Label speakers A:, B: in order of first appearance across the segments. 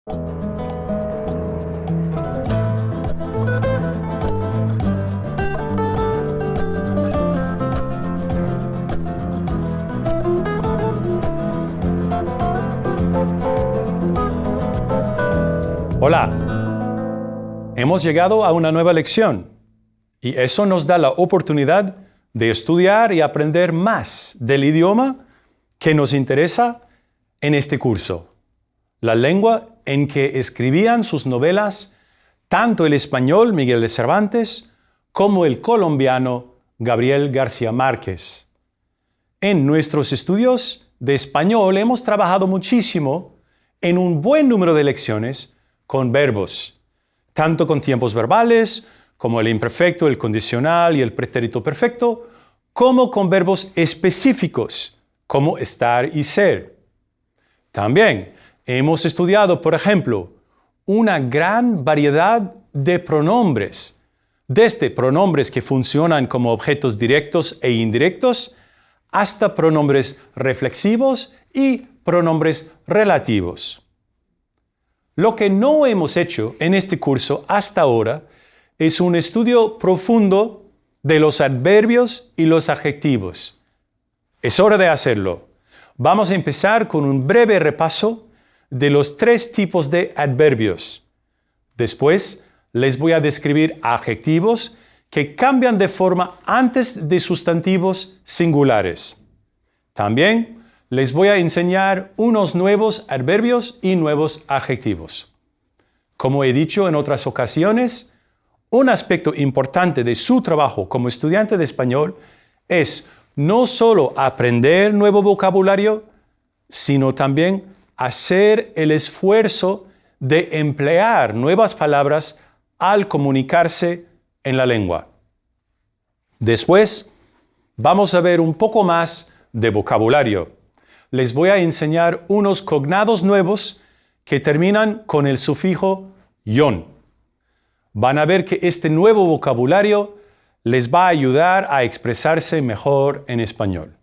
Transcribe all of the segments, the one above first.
A: Hola, hemos llegado a una nueva lección y eso nos da la oportunidad de estudiar y aprender más del idioma que nos interesa en este curso, la lengua en que escribían sus novelas tanto el español Miguel de Cervantes como el colombiano Gabriel García Márquez. En nuestros estudios de español hemos trabajado muchísimo en un buen número de lecciones con verbos, tanto con tiempos verbales, como el imperfecto, el condicional y el pretérito perfecto, como con verbos específicos, como estar y ser. También hemos estudiado, por ejemplo, una gran variedad de pronombres, desde pronombres que funcionan como objetos directos e indirectos, hasta pronombres reflexivos y pronombres relativos. Lo que no hemos hecho en este curso hasta ahora es un estudio profundo de los adverbios y los adjetivos. Es hora de hacerlo. Vamos a empezar con un breve repaso de los 3 tipos de adverbios. Después les voy a describir adjetivos que cambian de forma antes de sustantivos singulares. También les voy a enseñar unos nuevos adverbios y nuevos adjetivos. Como he dicho en otras ocasiones, un aspecto importante de su trabajo como estudiante de español es no solo aprender nuevo vocabulario, sino también hacer el esfuerzo de emplear nuevas palabras al comunicarse en la lengua. Después, vamos a ver un poco más de vocabulario. Les voy a enseñar unos cognados nuevos que terminan con el sufijo -ion. Van a ver que este nuevo vocabulario les va a ayudar a expresarse mejor en español.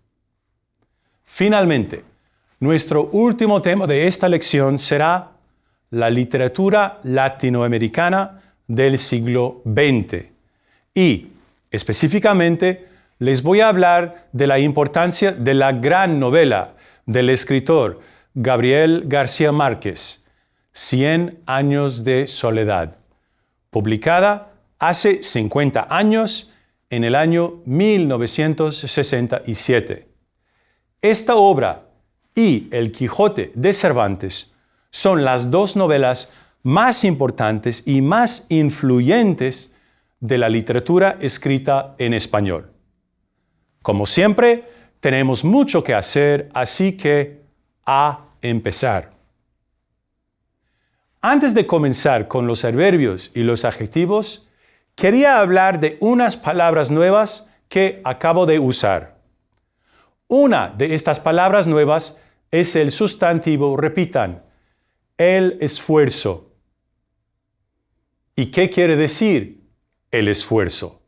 A: Finalmente, nuestro último tema de esta lección será la literatura latinoamericana del siglo XX. Y, específicamente, les voy a hablar de la importancia de la gran novela del escritor Gabriel García Márquez, 100 años de soledad, publicada hace 50 años en el año 1967. Esta obra y El Quijote de Cervantes son las 2 novelas más importantes y más influyentes de la literatura escrita en español. Como siempre, tenemos mucho que hacer, así que a empezar. Antes de comenzar con los adverbios y los adjetivos, quería hablar de unas palabras nuevas que acabo de usar. Una de estas palabras nuevas es el sustantivo, repitan, el esfuerzo. ¿Y qué quiere decir el esfuerzo?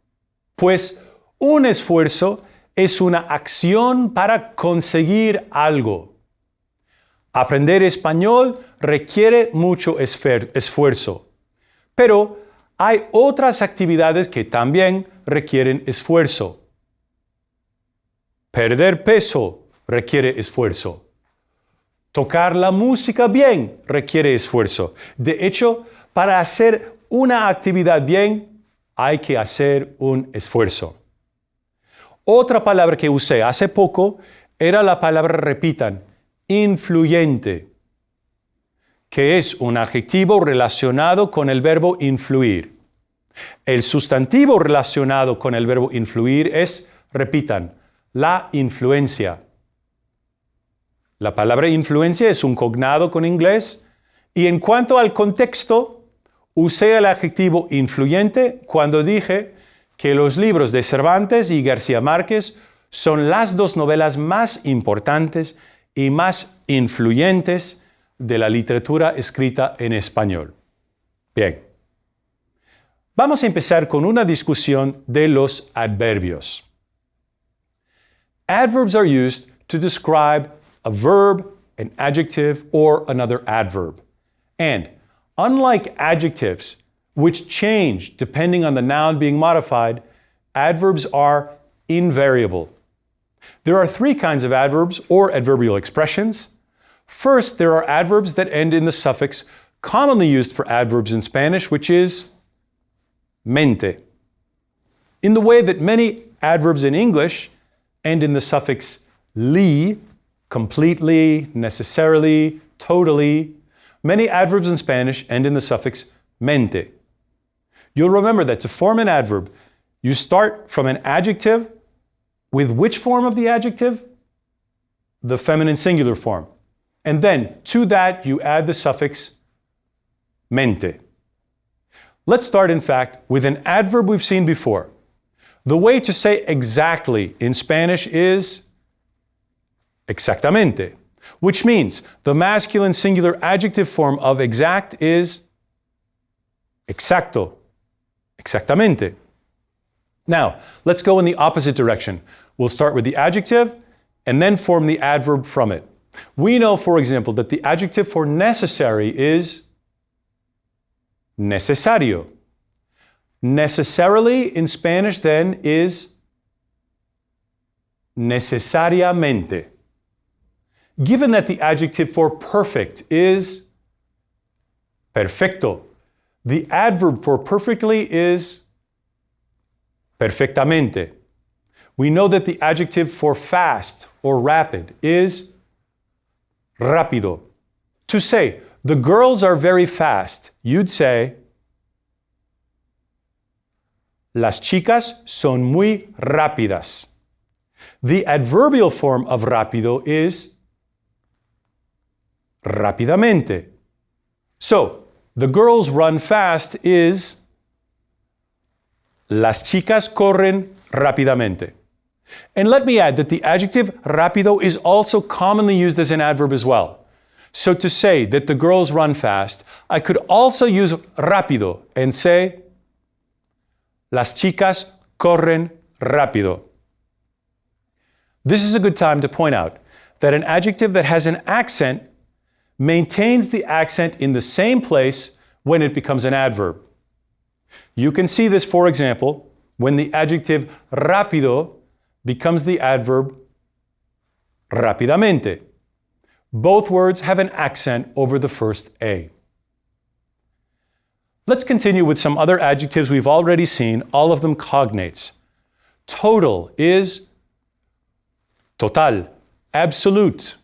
A: Pues un esfuerzo es una acción para conseguir algo. Aprender español requiere mucho esfuerzo, pero hay otras actividades que también requieren esfuerzo. Perder peso requiere esfuerzo. Tocar la música bien requiere esfuerzo. De hecho, para hacer una actividad bien, hay que hacer un esfuerzo. Otra palabra que usé hace poco era la palabra, repitan, influyente, que es un adjetivo relacionado con el verbo influir. El sustantivo relacionado con el verbo influir es, repitan, la influencia. La palabra influencia es un cognado con inglés y en cuanto al contexto, usé el adjetivo influyente cuando dije que los libros de Cervantes y García Márquez son las 2 novelas más importantes y más influyentes de la literatura escrita en español. Bien. Vamos a empezar con una discusión de los adverbios. Adverbs are used to describe a verb, an adjective, or another adverb. And unlike adjectives, which change depending on the noun being modified, adverbs are invariable. There are three kinds of adverbs or adverbial expressions. First, there are adverbs that end in the suffix commonly used for adverbs in Spanish, which is mente. In the way that many adverbs in English end in the suffix ly, completely, necessarily, totally, many adverbs in Spanish end in the suffix mente. You'll remember that to form an adverb, you start from an adjective with which form of the adjective? The feminine singular form. And then to that you add the suffix mente. Let's start, in fact, with an adverb we've seen before. The way to say exactly in Spanish is exactamente, which means the masculine singular adjective form of exact is exacto, exactamente. Now, let's go in the opposite direction. We'll start with the adjective and then form the adverb from it. We know, for example, that the adjective for necessary is necesario. Necessarily in Spanish then is necesariamente. Given that the adjective for perfect is perfecto, the adverb for perfectly is perfectamente. We know that the adjective for fast or rapid is rápido. To say, the girls are very fast, you'd say, las chicas son muy rápidas. The adverbial form of rápido is rápidamente. So, the girls run fast is las chicas corren rápidamente. And let me add that the adjective rápido is also commonly used as an adverb as well. So to say that the girls run fast, I could also use rápido and say las chicas corren rápido. This is a good time to point out that an adjective that has an accent maintains the accent in the same place when it becomes an adverb. You can see this, for example, when the adjective rápido becomes the adverb rápidamente. Both words have an accent over the first A. Let's continue with some other adjectives we've already seen, all of them cognates. Total is total, absolute,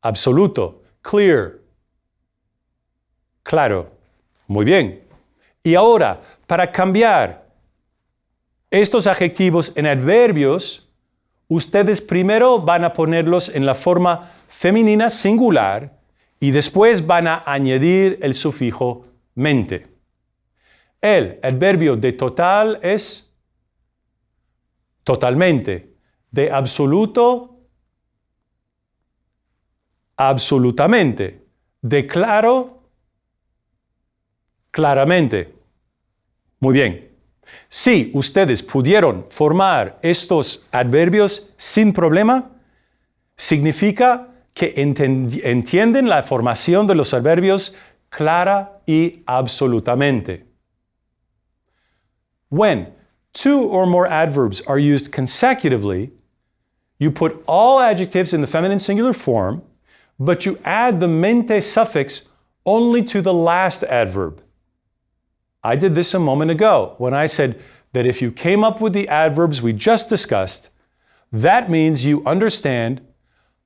A: absoluto, clear, claro. Muy bien. Y ahora, para cambiar estos adjetivos en adverbios, ustedes primero van a ponerlos en la forma femenina singular y después van a añadir el sufijo mente. El adverbio de total es totalmente, de absoluto, absolutamente, de claro, claramente. Muy bien. Si ustedes pudieron formar estos adverbios sin problema, significa que entienden la formación de los adverbios clara y absolutamente. When two or more adverbs are used consecutively, you put all adjectives in the feminine singular form, but you add the mente suffix only to the last adverb. I did this a moment ago when I said that if you came up with the adverbs we just discussed, that means you understand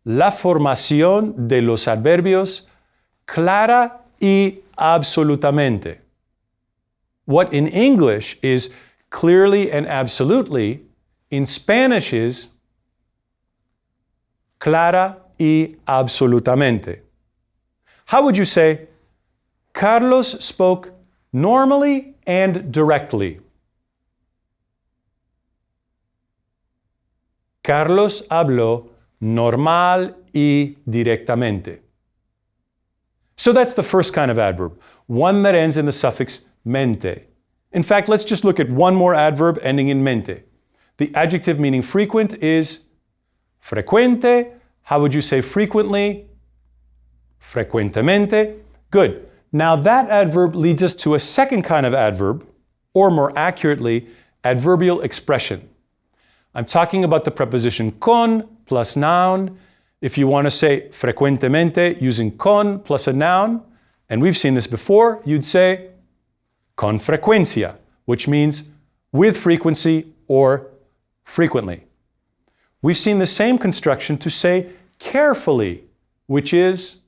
A: la formación de los adverbios clara y absolutamente. What in English is clearly and absolutely, in Spanish is clara y absolutamente. How would you say, Carlos spoke normally and directly? Carlos habló normal y directamente. So that's the first kind of adverb, one that ends in the suffix mente. In fact, let's just look at one more adverb ending in mente. The adjective meaning frequent is frecuente. How would you say frequently? Frecuentemente. Good. Now that adverb leads us to a second kind of adverb, or more accurately, adverbial expression. I'm talking about the preposition con plus noun. If you want to say frecuentemente using con plus a noun, and we've seen this before, you'd say con frecuencia, which means with frequency or frequently. We've seen the same construction to say carefully, which is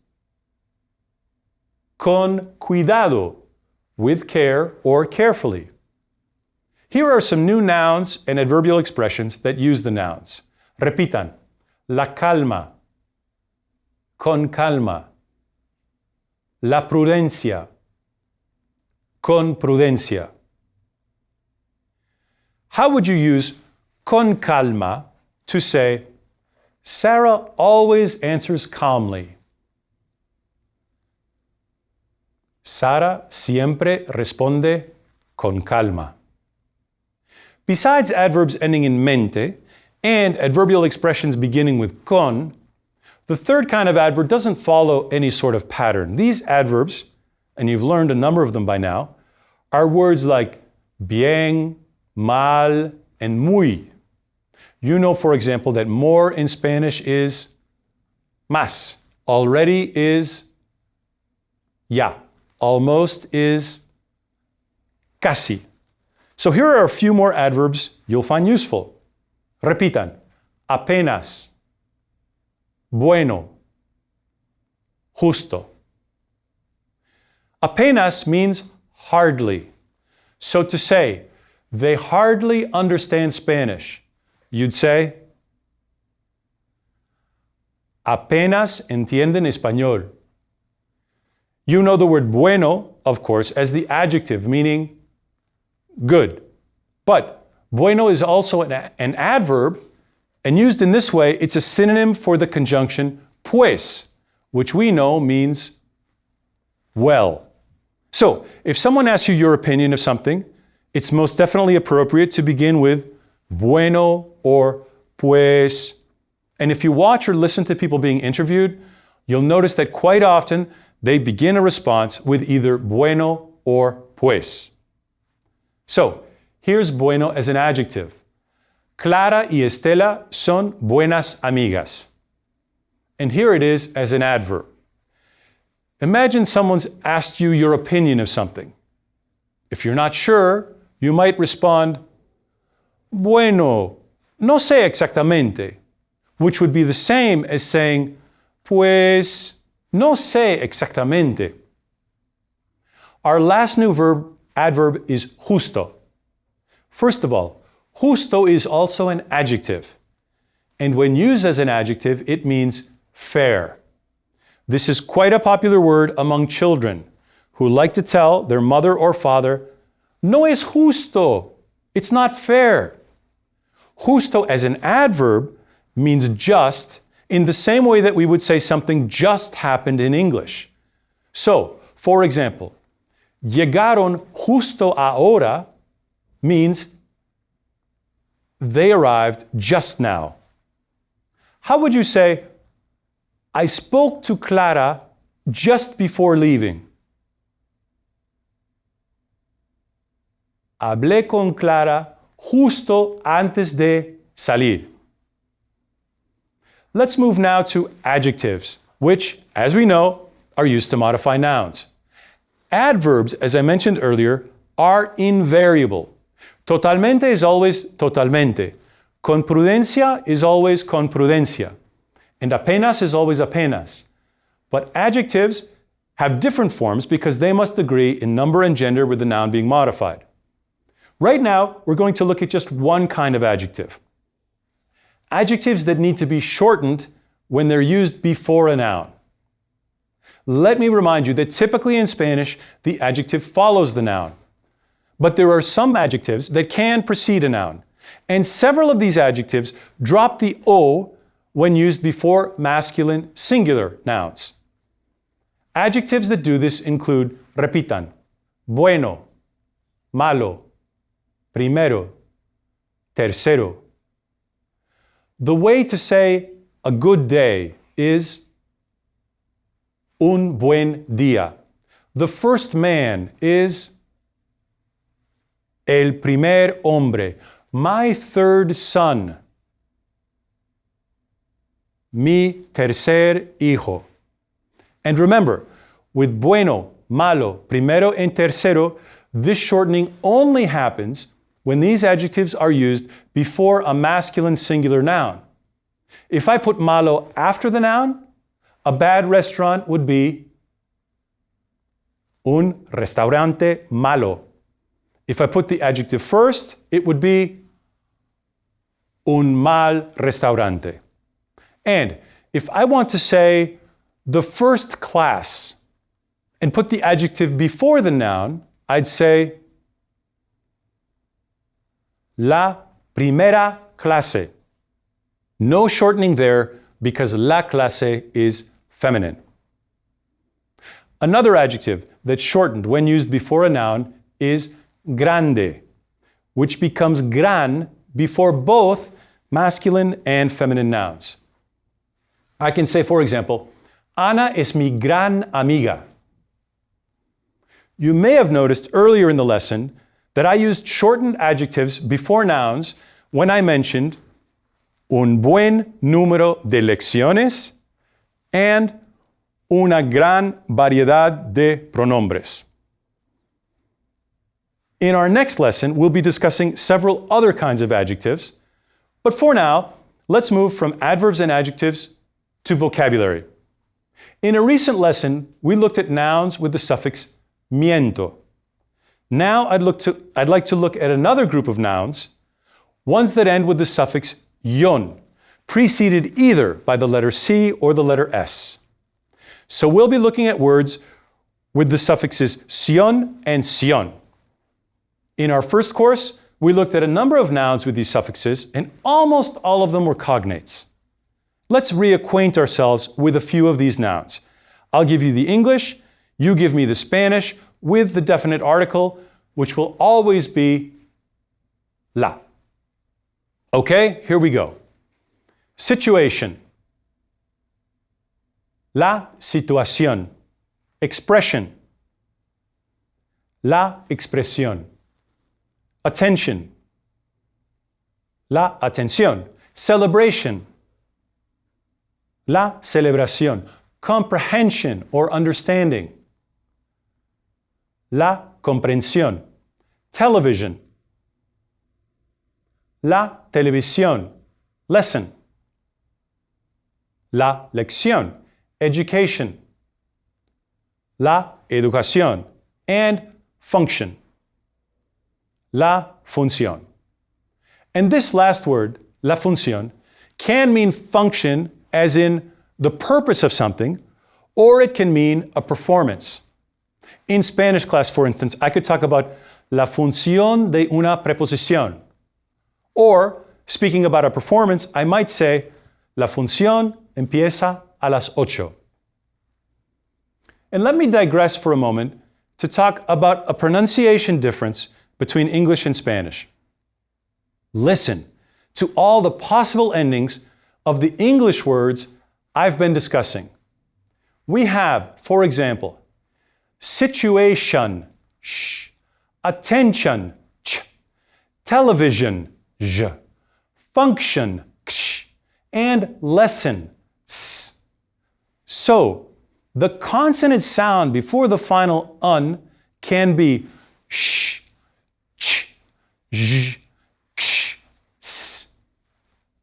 A: con cuidado, with care or carefully. Here are some new nouns and adverbial expressions that use the nouns. Repitan. La calma. Con calma. La prudencia. Con prudencia. How would you use con calma to say, Sarah always answers calmly? Sara siempre responde con calma. Besides adverbs ending in mente and adverbial expressions beginning with con, the third kind of adverb doesn't follow any sort of pattern. These adverbs, and you've learned a number of them by now, are words like bien, mal, and muy. You know, for example, that more in Spanish is más. Already is ya. Almost is casi. So here are a few more adverbs you'll find useful. Repitan. Apenas. Bueno. Justo. Apenas means hardly. So to say, they hardly understand Spanish, you'd say, apenas entienden español. You know the word bueno, of course, as the adjective meaning good. But bueno is also an adverb, and used in this way, it's a synonym for the conjunction pues, which we know means well. So, if someone asks you your opinion of something, it's most definitely appropriate to begin with bueno or pues. And if you watch or listen to people being interviewed, you'll notice that quite often they begin a response with either bueno or pues. So, here's bueno as an adjective. Clara y Estela son buenas amigas. And here it is as an adverb. Imagine someone's asked you your opinion of something. If you're not sure, you might respond, bueno, no sé exactamente, which would be the same as saying, pues, no sé exactamente. Our last new adverb is justo. First of all, justo is also an adjective. And when used as an adjective, it means fair. This is quite a popular word among children who like to tell their mother or father, no es justo, it's not fair. Justo as an adverb means just in the same way that we would say something just happened in English. So, for example, llegaron justo ahora means they arrived just now. How would you say, I spoke to Clara just before leaving? Hablé con Clara justo antes de salir. Let's move now to adjectives, which, as we know, are used to modify nouns. Adverbs, as I mentioned earlier, are invariable. Totalmente is always totalmente. Con prudencia is always con prudencia. And apenas is always apenas. But adjectives have different forms because they must agree in number and gender with the noun being modified. Right now, we're going to look at just one kind of adjective. Adjectives that need to be shortened when they're used before a noun. Let me remind you that typically in Spanish, the adjective follows the noun. But there are some adjectives that can precede a noun. And several of these adjectives drop the O when used before masculine singular nouns. Adjectives that do this include repitan, bueno, malo, primero, tercero. The way to say a good day is un buen día. The first man is el primer hombre. My third son. Mi tercer hijo. And remember, with bueno, malo, primero, and tercero, this shortening only happens when these adjectives are used before a masculine singular noun. If I put malo after the noun, a bad restaurant would be un restaurante malo. If I put the adjective first, it would be un mal restaurante. And if I want to say the first class and put the adjective before the noun, I'd say la primera clase. No shortening there because la clase is feminine. Another adjective that's shortened when used before a noun is grande, which becomes gran before both masculine and feminine nouns. I can say, for example, Ana es mi gran amiga. You may have noticed earlier in the lesson that I used shortened adjectives before nouns when I mentioned un buen número de lecciones and una gran variedad de pronombres. In our next lesson, we'll be discussing several other kinds of adjectives, but for now, let's move from adverbs and adjectives to vocabulary. In a recent lesson, we looked at nouns with the suffix miento. Now I'd like to look at another group of nouns, ones that end with the suffix yon, preceded either by the letter C or the letter S. So we'll be looking at words with the suffixes sion and sion. In our first course, we looked at a number of nouns with these suffixes, and almost all of them were cognates. Let's reacquaint ourselves with a few of these nouns. I'll give you the English, you give me the Spanish with the definite article, which will always be la. Okay, here we go. Situation. La situación. Expression. La expresión. Attention. La atención. Celebration. La celebración. Comprehension or understanding. La comprensión. Television. La televisión. Lesson. La lección. Education. La educación. And function. La función. And this last word, la función, can mean function as in the purpose of something, or it can mean a performance. In Spanish class, for instance, I could talk about la función de una preposición. Or, speaking about a performance, I might say, la función empieza a las 8. And let me digress for a moment to talk about a pronunciation difference between English and Spanish. Listen to all the possible endings of the English words I've been discussing. We have, for example, situation, sh, attention, ch, television, j, function, ksh, and lesson, s. So, the consonant sound before the final un can be sh, ch, j, ksh, s.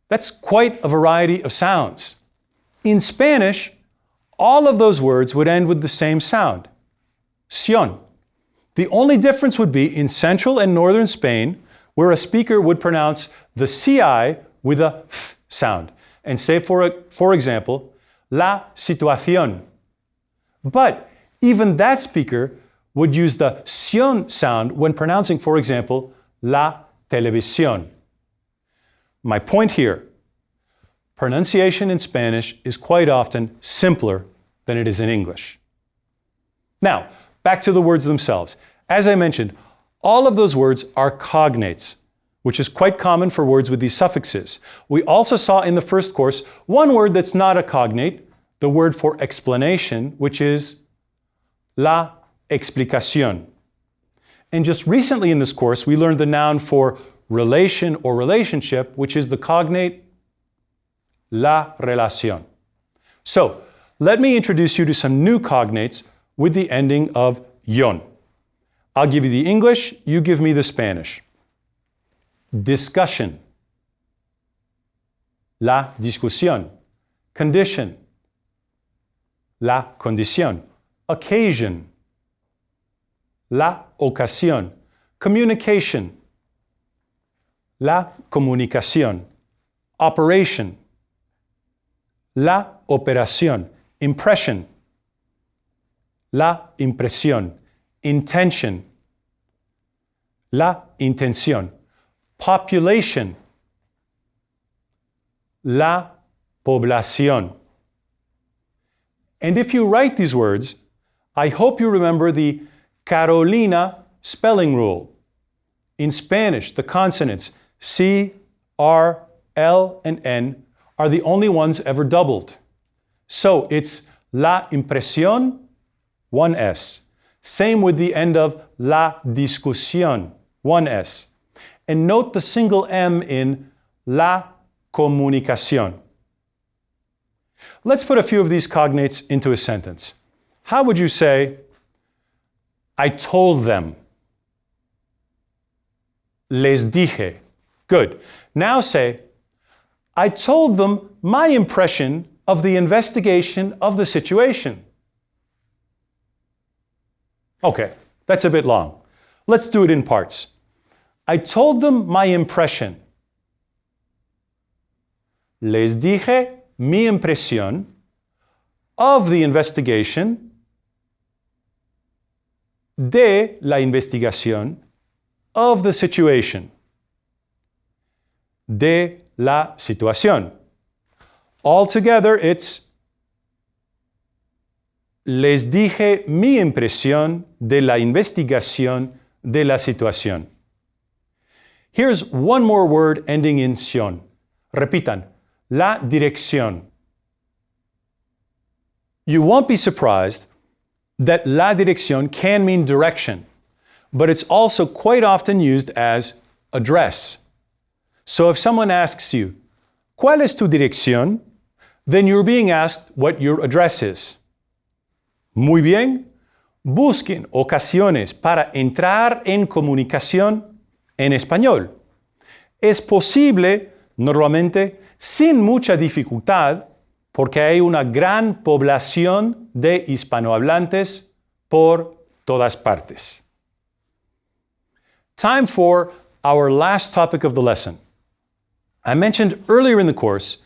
A: That's quite a variety of sounds. In Spanish, all of those words would end with the same sound, sion. The only difference would be in central and northern Spain, where a speaker would pronounce the CI with a f sound and say, for example, la situación. But even that speaker would use the sion sound when pronouncing, for example, la televisión. My point here, pronunciation in Spanish is quite often simpler than it is in English. Now, back to the words themselves. As I mentioned, all of those words are cognates, which is quite common for words with these suffixes. We also saw in the first course one word that's not a cognate, the word for explanation, which is la explicación. And just recently in this course, we learned the noun for relation or relationship, which is the cognate la relación. So, let me introduce you to some new cognates with the ending of yon. I'll give you the English, you give me the Spanish. Discussion. La discusión. Condition. La condición. Occasion. La ocasión. Communication. La comunicación. Operation. La operación. Impression. La impresión. Intention. La intención. Population. La población. And if you write these words, I hope you remember the Carolina spelling rule. In Spanish, the consonants C, R, L, and N are the only ones ever doubled. So it's la impresión, one S. Same with the end of la discusión, one S. And note the single M in la comunicación. Let's put a few of these cognates into a sentence. How would you say, I told them? Les dije. Good. Now say, I told them my impression of the investigation of the situation. Okay, that's a bit long. Let's do it in parts. I told them my impression. Les dije mi impresión of the investigation, de la investigación, of the situation, de la situación. Altogether, it's les dije mi impresión de la investigación de la situación. Here's one more word ending in ción. Repitan, la dirección. You won't be surprised that la dirección can mean direction, but it's also quite often used as address. So if someone asks you, ¿Cuál es tu dirección? Then you're being asked what your address is. Muy bien. Busquen ocasiones para entrar en comunicación en español. Es posible, normalmente, sin mucha dificultad, porque hay una gran población de hispanohablantes por todas partes. Time for our last topic of the lesson. I mentioned earlier in the course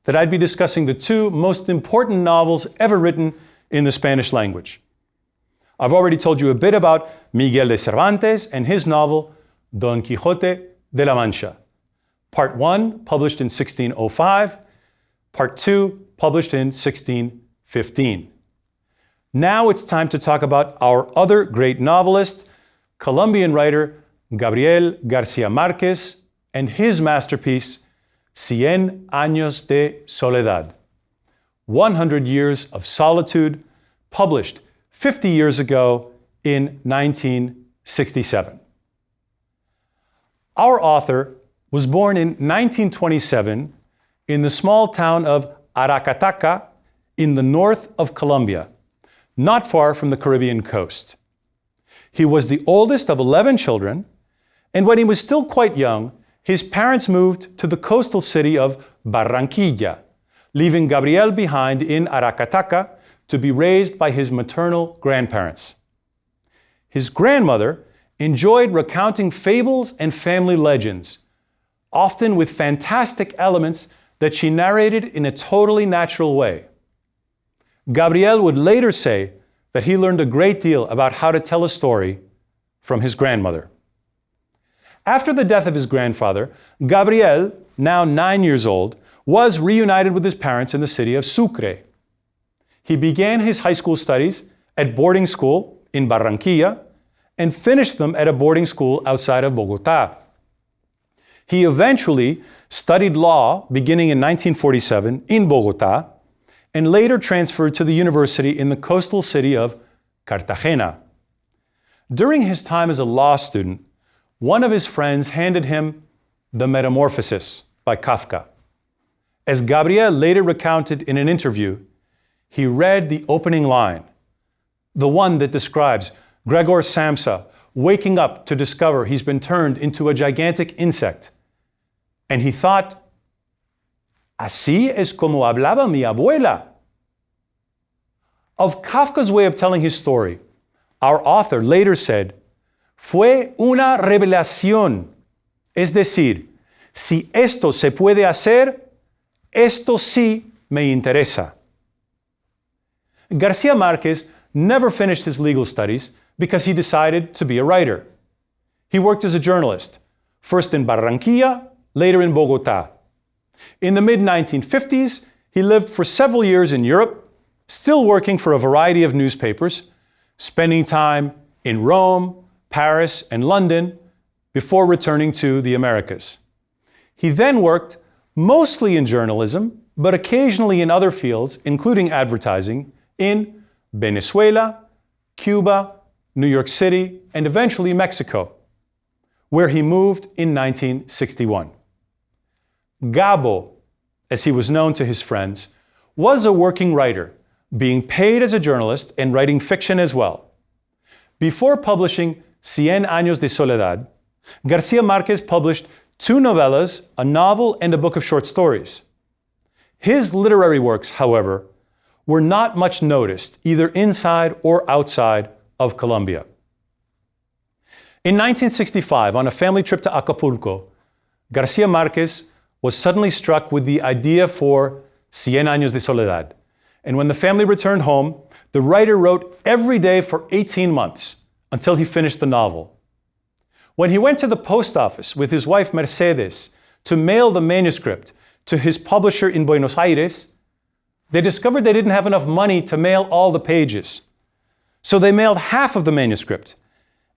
A: that I'd be discussing the two most important novels ever written in the Spanish language. I've already told you a bit about Miguel de Cervantes and his novel Don Quixote de la Mancha. Part 1, published in 1605. Part 2, published in 1615. Now it's time to talk about our other great novelist, Colombian writer Gabriel García Márquez, and his masterpiece, Cien Años de Soledad. 100 Years of Solitude, published 50 years ago in 1967. Our author was born in 1927 in the small town of Aracataca in the north of Colombia, not far from the Caribbean coast. He was the oldest of 11 children, and when he was still quite young, his parents moved to the coastal city of Barranquilla, leaving Gabriel behind in Aracataca to be raised by his maternal grandparents. His grandmother enjoyed recounting fables and family legends, often with fantastic elements that she narrated in a totally natural way. Gabriel would later say that he learned a great deal about how to tell a story from his grandmother. After the death of his grandfather, Gabriel, now 9 years old, was reunited with his parents in the city of Sucre. He began his high school studies at boarding school in Barranquilla and finished them at a boarding school outside of Bogotá. He eventually studied law beginning in 1947 in Bogotá and later transferred to the university in the coastal city of Cartagena. During his time as a law student, one of his friends handed him The Metamorphosis by Kafka. As Gabriel later recounted in an interview, he read the opening line, the one that describes Gregor Samsa waking up to discover he's been turned into a gigantic insect. And he thought, así es como hablaba mi abuela. Of Kafka's way of telling his story, our author later said, fue una revelación, es decir, si esto se puede hacer, esto sí me interesa. Garcia Marquez never finished his legal studies because he decided to be a writer. He worked as a journalist, first in Barranquilla, later in Bogotá. In the mid-1950s, he lived for several years in Europe, still working for a variety of newspapers, spending time in Rome, Paris, and London before returning to the Americas. He then worked mostly in journalism, but occasionally in other fields, including advertising, in Venezuela, Cuba, New York City, and eventually Mexico, where he moved in 1961. Gabo, as he was known to his friends, was a working writer, being paid as a journalist and writing fiction as well. Before publishing Cien Años de Soledad, Garcia Marquez published 2 novellas, a novel, and a book of short stories. His literary works, however, were not much noticed, either inside or outside of Colombia. In 1965, on a family trip to Acapulco, Garcia Marquez was suddenly struck with the idea for Cien Años de Soledad. And when the family returned home, the writer wrote every day for 18 months until he finished the novel. When he went to the post office with his wife Mercedes to mail the manuscript to his publisher in Buenos Aires, they discovered they didn't have enough money to mail all the pages. So they mailed half of the manuscript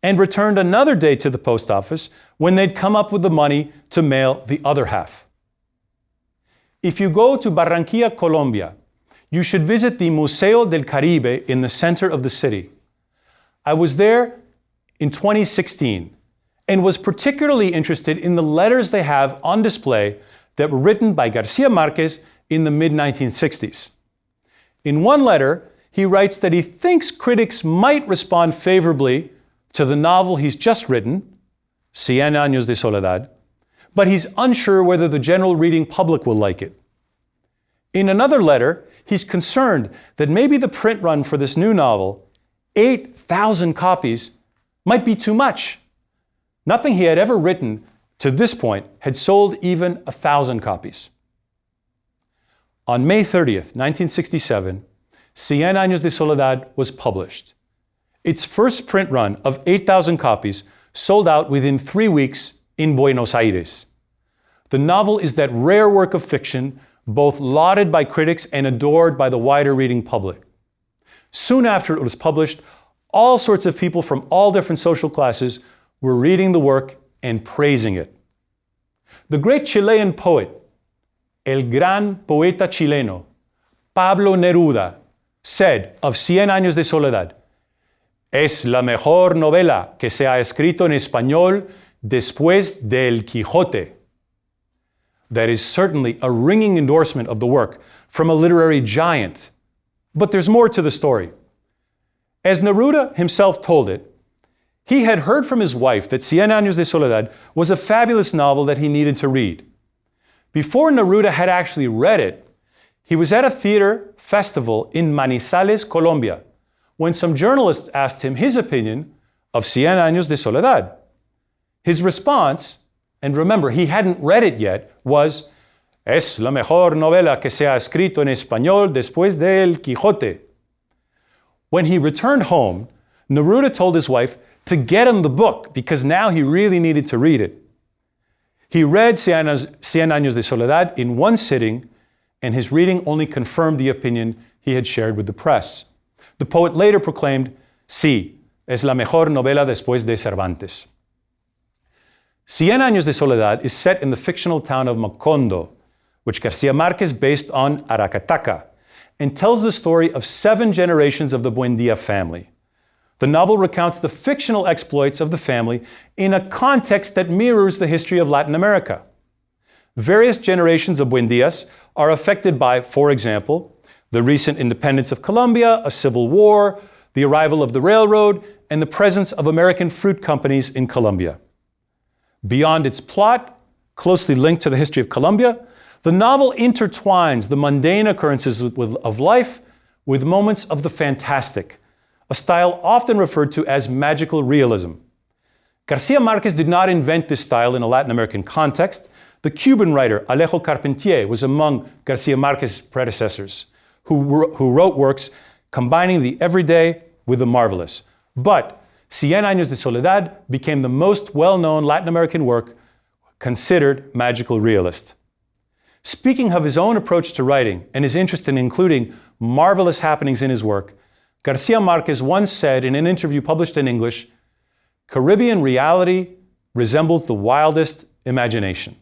A: and returned another day to the post office when they'd come up with the money to mail the other half. If you go to Barranquilla, Colombia, you should visit the Museo del Caribe in the center of the city. I was there in 2016 and was particularly interested in the letters they have on display that were written by Garcia Marquez in the mid-1960s. In one letter, he writes that he thinks critics might respond favorably to the novel he's just written, Cien Años de Soledad, but he's unsure whether the general reading public will like it. In another letter, he's concerned that maybe the print run for this new novel, 8,000 copies, might be too much. Nothing he had ever written to this point had sold even 1,000 copies. On May 30th, 1967, Cien Años de Soledad was published. Its first print run of 8,000 copies sold out within 3 weeks in Buenos Aires. The novel is that rare work of fiction, both lauded by critics and adored by the wider reading public. Soon after it was published, all sorts of people from all different social classes were reading the work and praising it. The great Chilean poet, el gran poeta chileno, Pablo Neruda, said of Cien Años de Soledad, es la mejor novela que se ha escrito en español después del Quijote. That is certainly a ringing endorsement of the work from a literary giant. But there's more to the story. As Neruda himself told it, he had heard from his wife that Cien Años de Soledad was a fabulous novel that he needed to read. Before Neruda had actually read it, he was at a theater festival in Manizales, Colombia, when some journalists asked him his opinion of Cien Años de Soledad. His response, and remember, he hadn't read it yet, was, es la mejor novela que se ha escrito en español después del Quijote. When he returned home, Neruda told his wife to get him the book because now he really needed to read it. He read Cien Años de Soledad in one sitting, and his reading only confirmed the opinion he had shared with the press. The poet later proclaimed, sí, es la mejor novela después de Cervantes. Cien Años de Soledad is set in the fictional town of Macondo, which Garcia Marquez based on Aracataca, and tells the story of 7 generations of the Buendía family. The novel recounts the fictional exploits of the family in a context that mirrors the history of Latin America. Various generations of Buendias are affected by, for example, the recent independence of Colombia, a civil war, the arrival of the railroad, and the presence of American fruit companies in Colombia. Beyond its plot, closely linked to the history of Colombia, the novel intertwines the mundane occurrences of life with moments of the fantastic, a style often referred to as magical realism. Garcia Marquez did not invent this style in a Latin American context. The Cuban writer Alejo Carpentier was among Garcia Marquez's predecessors, who wrote works combining the everyday with the marvelous. But Cien Años de Soledad became the most well-known Latin American work considered magical realist. Speaking of his own approach to writing and his interest in including marvelous happenings in his work, Garcia Marquez once said in an interview published in English, "Caribbean reality resembles the wildest imagination."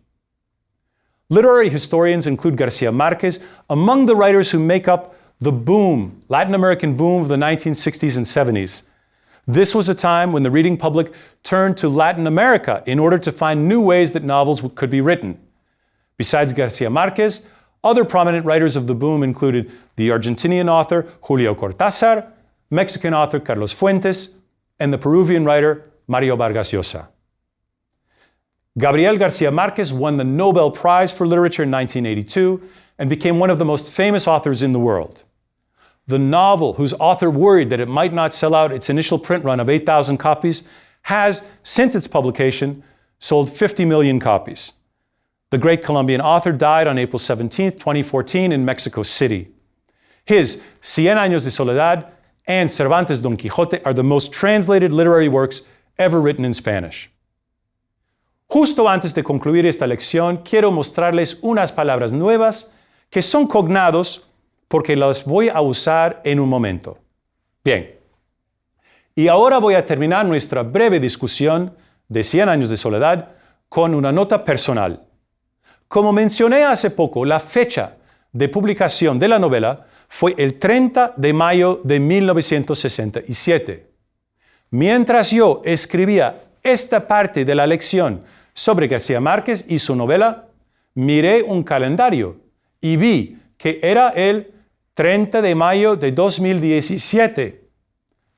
A: Literary historians include Garcia Marquez among the writers who make up the boom, Latin American boom of the 1960s and 70s. This was a time when the reading public turned to Latin America in order to find new ways that novels could be written. Besides Garcia Marquez, other prominent writers of the boom included the Argentinian author Julio Cortázar, Mexican author Carlos Fuentes, and the Peruvian writer Mario Vargas Llosa. Gabriel Garcia Marquez won the Nobel Prize for Literature in 1982 and became one of the most famous authors in the world. The novel, whose author worried that it might not sell out its initial print run of 8,000 copies, has, since its publication, sold 50 million copies. The great Colombian author died on April 17, 2014 in Mexico City. His Cien Años de Soledad and Cervantes' Don Quixote are the most translated literary works ever written in Spanish. Justo antes de concluir esta lección, quiero mostrarles unas palabras nuevas que son cognados porque las voy a usar en un momento. Bien, y ahora voy a terminar nuestra breve discusión de Cien Años de Soledad con una nota personal. Como mencioné hace poco, la fecha de publicación de la novela fue el 30 de mayo de 1967. Mientras yo escribía esta parte de la lección sobre García Márquez y su novela, miré un calendario y vi que era el 30 de mayo de 2017.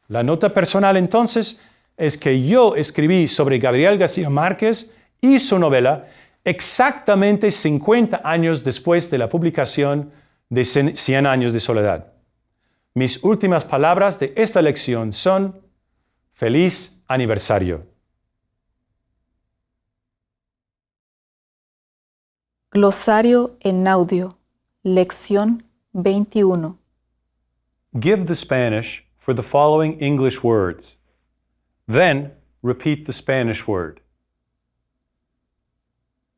A: La nota personal entonces es que yo escribí sobre Gabriel García Márquez y su novela exactamente 50 años después de la publicación de Cien Años de Soledad. Mis últimas palabras de esta lección son: ¡Feliz aniversario!
B: Glosario en audio. Lección 21.
A: Give the Spanish for the following English words. Then repeat the Spanish word.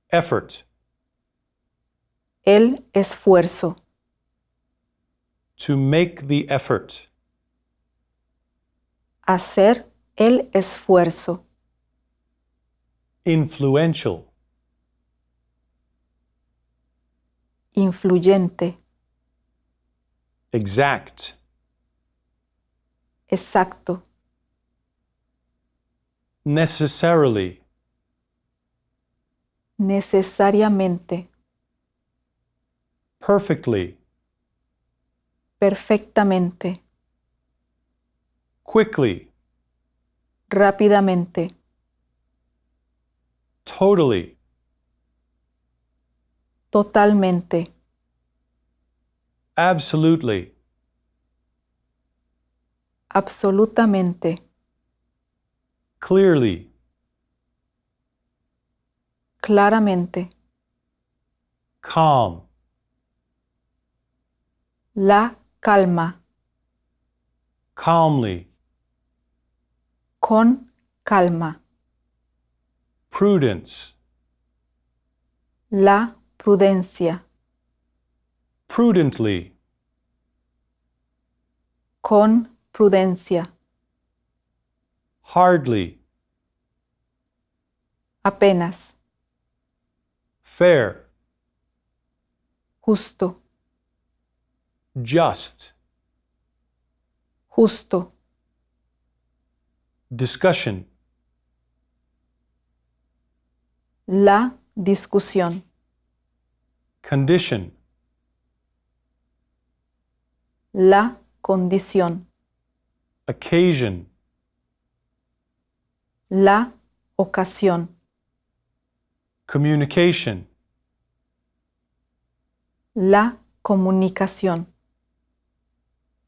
A: Effort.
B: El esfuerzo.
A: To make the effort.
B: Hacer el esfuerzo.
A: Influential.
B: Influyente.
A: Exact.
B: Exacto.
A: Necessarily.
B: Necesariamente.
A: Perfectly.
B: Perfectamente.
A: Quickly.
B: Rápidamente.
A: Totally.
B: Totalmente.
A: Absolutely.
B: Absolutamente.
A: Clearly.
B: Claramente.
A: Calm.
B: La calma.
A: Calmly.
B: Con calma.
A: Prudence.
B: La prudencia.
A: Prudently.
B: Con prudencia.
A: Hardly.
B: Apenas.
A: Fair.
B: Justo.
A: Just.
B: Justo.
A: discussion,
B: la discusión,
A: condition,
B: la condición,
A: occasion,
B: la ocasión,
A: communication,
B: la comunicación,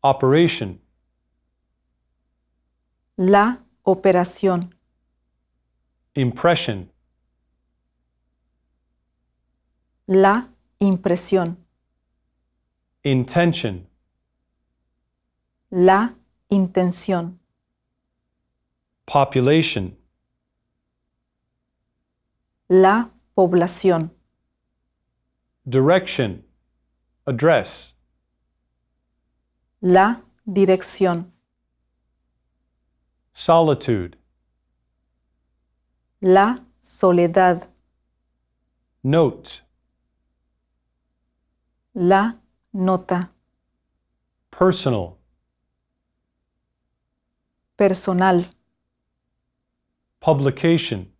A: operation,
B: la operación,
A: impression,
B: la impresión,
A: intention,
B: la intención,
A: population,
B: la población,
A: direction, address,
B: la dirección,
A: solitude,
B: la soledad,
A: note,
B: la nota,
A: personal,
B: personal,
A: publication,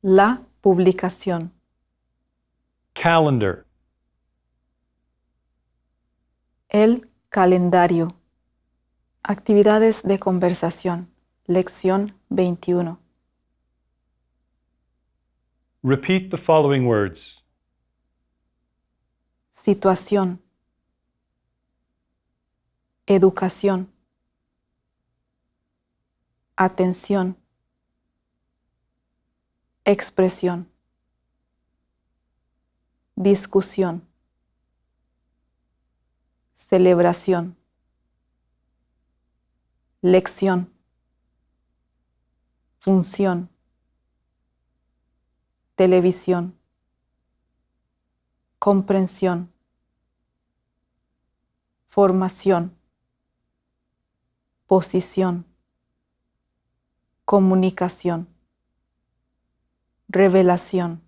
B: la publicación,
A: calendar,
B: el calendario. Actividades de conversación. Lección 21.
A: repeat the following words.
B: Situación. Educación. Atención. Expresión. Discusión. Celebración. Lección. Función. Televisión. Comprensión. Formación. Posición. Comunicación. Revelación.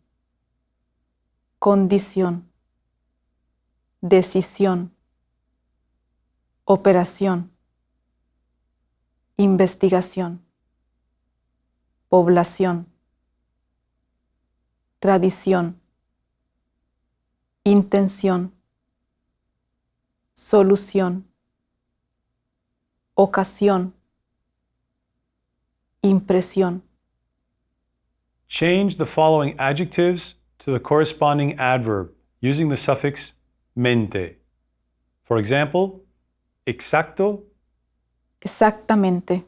B: Condición. Decisión. Operación. Investigación. Población. Tradición. Intención. Solución. Ocasión. Impresión.
A: Change the following adjectives to the corresponding adverb using the suffix mente. For example, exacto,
B: Exactamente.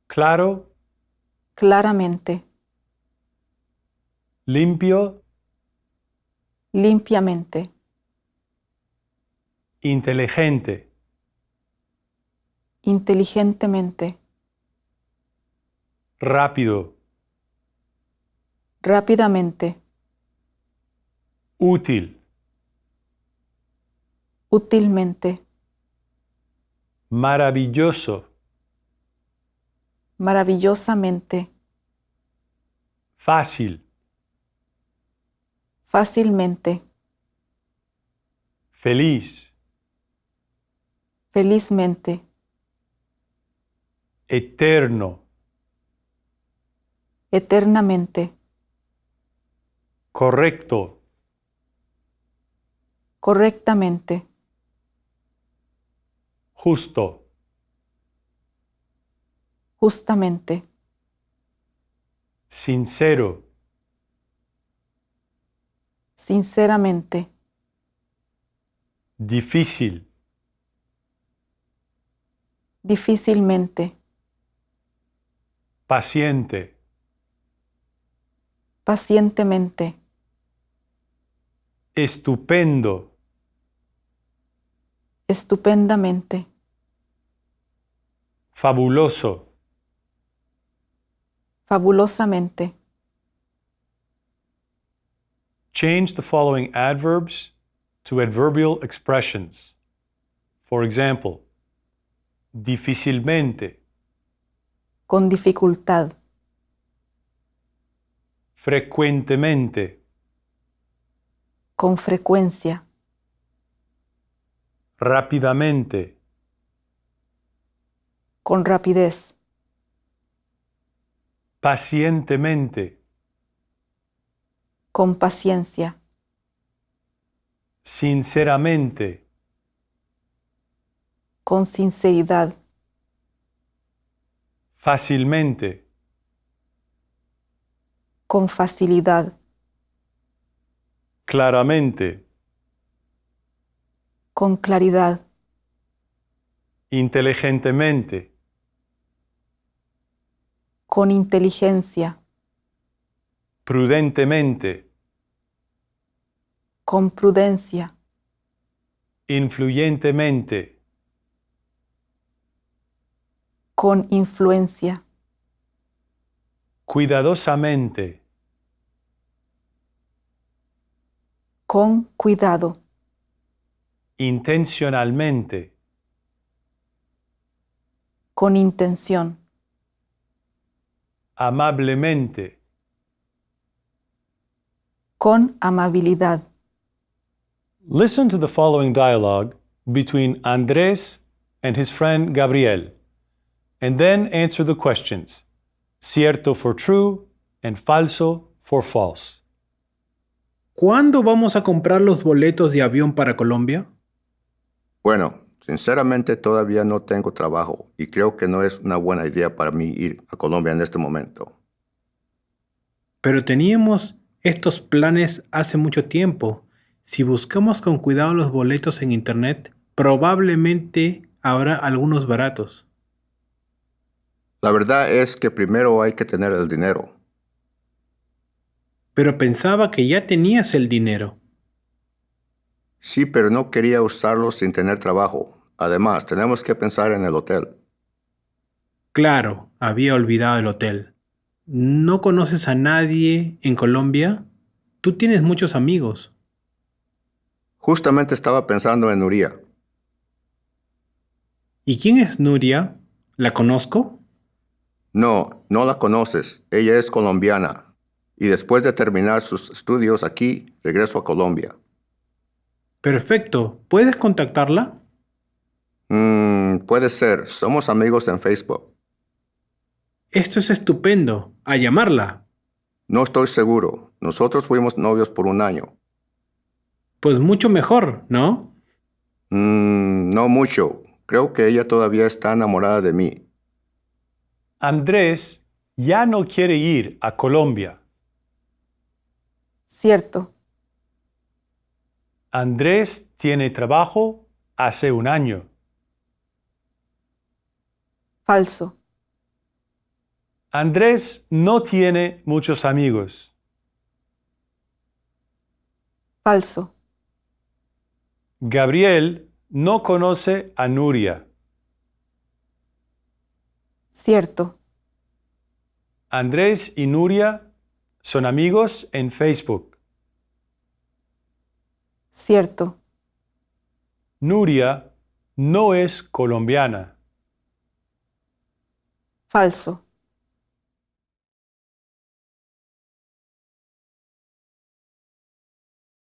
A: claro,
B: Claramente.
A: limpio,
B: Limpiamente.
A: inteligente,
B: Inteligentemente.
A: rápido,
B: Rápidamente.
A: útil,
B: Útilmente.
A: maravilloso,
B: Maravillosamente.
A: fácil,
B: Fácilmente.
A: feliz,
B: Felizmente.
A: eterno,
B: Eternamente.
A: correcto,
B: Correctamente.
A: justo,
B: Justamente.
A: sincero,
B: Sinceramente.
A: difícil,
B: Difícilmente.
A: paciente,
B: Pacientemente.
A: estupendo,
B: Estupendamente.
A: fabuloso,
B: Fabulosamente.
A: change the following adverbs to adverbial expressions. For example, difícilmente,
B: Con dificultad.
A: frecuentemente,
B: Con frecuencia.
A: rápidamente,
B: con rapidez,
A: pacientemente,
B: con paciencia,
A: sinceramente,
B: con sinceridad,
A: fácilmente,
B: con facilidad,
A: claramente,
B: con claridad,
A: inteligentemente,
B: con inteligencia,
A: prudentemente,
B: con prudencia,
A: influyentemente,
B: con influencia,
A: cuidadosamente,
B: con cuidado,
A: intencionalmente,
B: con intención,
A: amablemente.
B: con amabilidad.
A: Listen to the following dialogue between Andrés and his friend Gabriel, and then answer the questions, cierto for true and falso for false.
C: ¿Cuándo vamos a comprar los boletos de avión para Colombia?
D: Bueno, sinceramente todavía no tengo trabajo y creo que no es una buena idea para mí ir a Colombia en este momento.
C: Pero teníamos estos planes hace mucho tiempo. Si buscamos con cuidado los boletos en internet, probablemente habrá algunos baratos.
D: La verdad es que primero hay que tener el dinero.
C: Pero pensaba que ya tenías el dinero.
D: Sí, pero no quería usarlo sin tener trabajo. Además, tenemos que pensar en el hotel.
C: Claro, había olvidado el hotel. ¿No conoces a nadie en Colombia? Tú tienes muchos amigos.
D: Justamente estaba pensando en Nuria.
C: ¿Y quién es Nuria? ¿La conozco?
D: No, no la conoces. Ella es colombiana. Y después de terminar sus estudios aquí, regreso a Colombia.
C: Perfecto. ¿Puedes contactarla?
D: Puede ser. Somos amigos en Facebook.
C: Esto es estupendo. A llamarla.
D: No estoy seguro. Nosotros fuimos novios por un año.
C: Pues mucho mejor, ¿no?
D: No mucho. Creo que ella todavía está enamorada de mí.
A: Andrés ya no quiere ir a Colombia.
B: Cierto,
A: Andrés tiene trabajo hace un año.
B: falso,
A: Andrés no tiene muchos amigos.
B: falso,
A: Gabriel no conoce a Nuria.
B: cierto,
A: Andrés y Nuria son amigos en Facebook.
B: cierto,
A: Nuria no es colombiana.
B: falso.